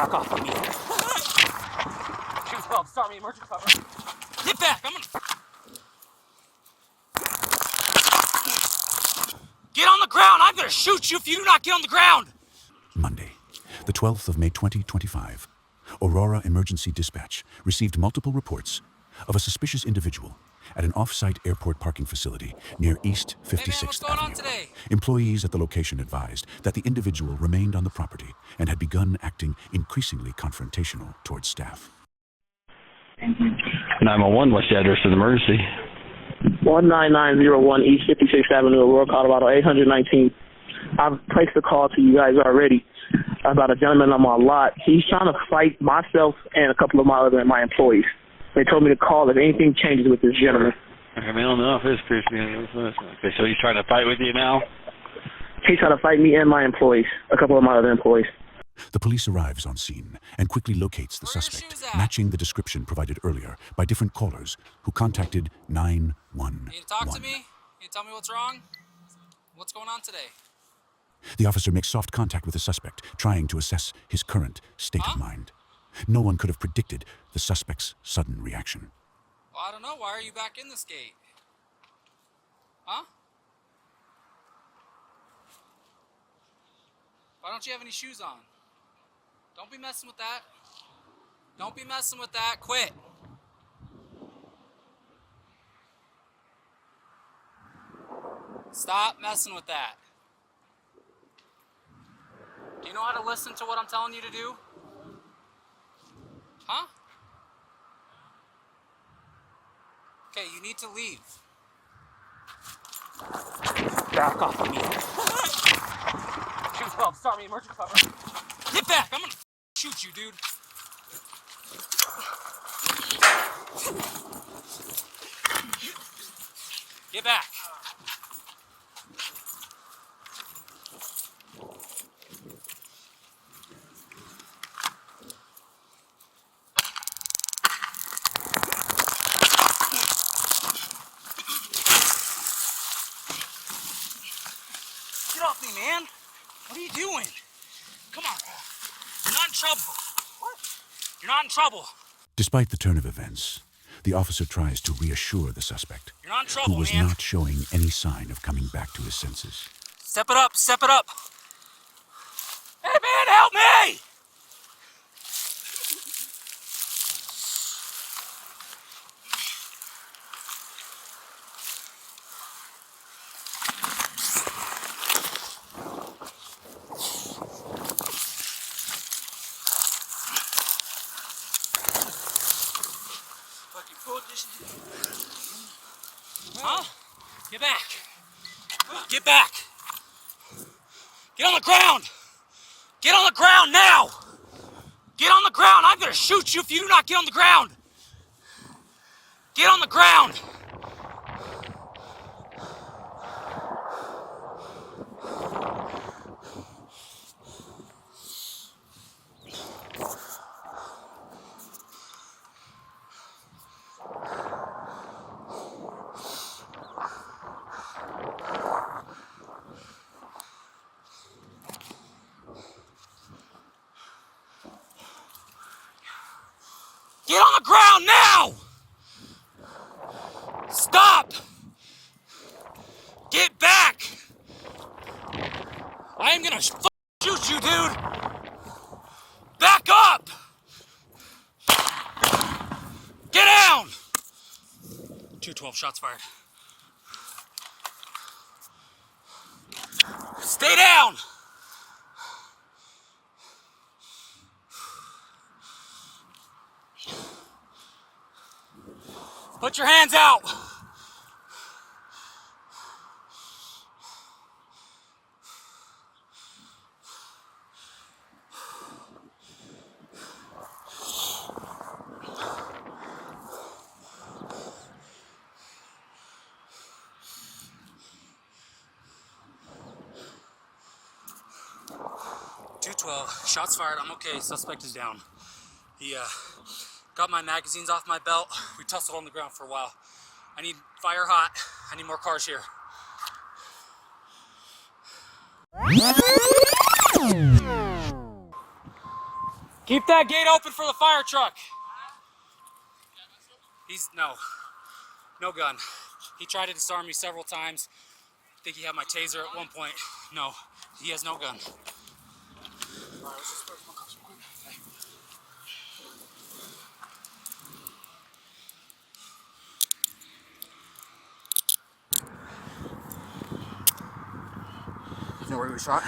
Back off of me. 212, start me, emergency cover. Get back, I'm gonna... Get on the ground! I'm gonna shoot you if you do not get on the ground! Monday, the 12th of May 2025, Aurora Emergency Dispatch received multiple reports of a suspicious individual at an off-site airport parking facility near East 56th what's going on Avenue. today? Employees at the location advised that the individual remained on the property and had begun acting increasingly confrontational towards staff. 911, what's the address of the emergency? 19901 East 56th Avenue, Aurora, Colorado, 819. I've placed a call to you guys already about a gentleman on my lot. He's trying to fight myself and a couple of my employees. They told me to call if anything changes with this gentleman. Okay, I don't know if it's okay, so he's trying to fight with you now? He's trying to fight me and my employees, a couple of my other employees. The police arrives on scene and quickly locates the suspect, matching the description provided earlier by different callers who contacted 911. You talk to me? Can you tell me what's wrong? What's going on today? The officer makes soft contact with the suspect, trying to assess his current state of mind. No one could have predicted the suspect's sudden reaction. Well, I don't know. Why are you back in this gate? Huh? Why don't you have any shoes on? Don't be messing with that. Don't be messing with that. Quit. Stop messing with that. Do you know how to listen to what I'm telling you to do? Huh? Okay, you need to leave. Back off of me. 212, start me, emergency cover. Get back! I'm gonna shoot you, dude. Get back. Get off me, man. What are you doing? Come on. You're not in trouble. What? You're not in trouble. Despite the turn of events, the officer tries to reassure the suspect, You're not in trouble, who was man. not showing any sign of coming back to his senses. Step it up, step it up. Hey, man, help me! Huh? Get back. Get back. Get on the ground. Get on the ground now. Get on the ground. I'm going to shoot you if you do not get on the ground. Get on the ground. Get on the ground now! Stop! Get back! I am gonna shoot you, dude! Back up! Get down! 212, shots fired. Stay down! Put your hands out! Shots fired. I'm okay. Suspect is down. He got my magazines off my belt. We tussled on the ground for a while. I need fire hot. I need more cars here. Keep that gate open for the fire truck. No gun. He tried to disarm me several times. I think he had my taser at one point. No, he has no gun. You know where he was shot?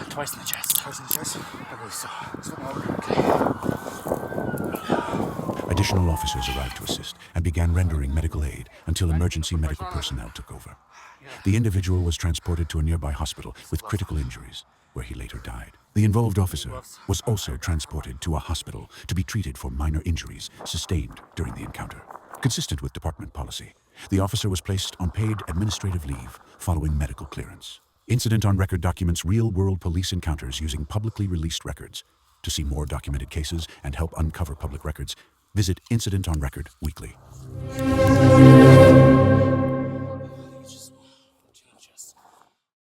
Twice in the chest. Twice in the chest? I believe so. Flip him over. Okay. Additional officers arrived to assist and began rendering medical aid until emergency medical personnel took over. The individual was transported to a nearby hospital with critical injuries, where he later died. The involved officer was also transported to a hospital to be treated for minor injuries sustained during the encounter. Consistent with department policy, the officer was placed on paid administrative leave following medical clearance. Incident on Record documents real-world police encounters using publicly released records. To see more documented cases and help uncover public records, visit Incident on Record weekly.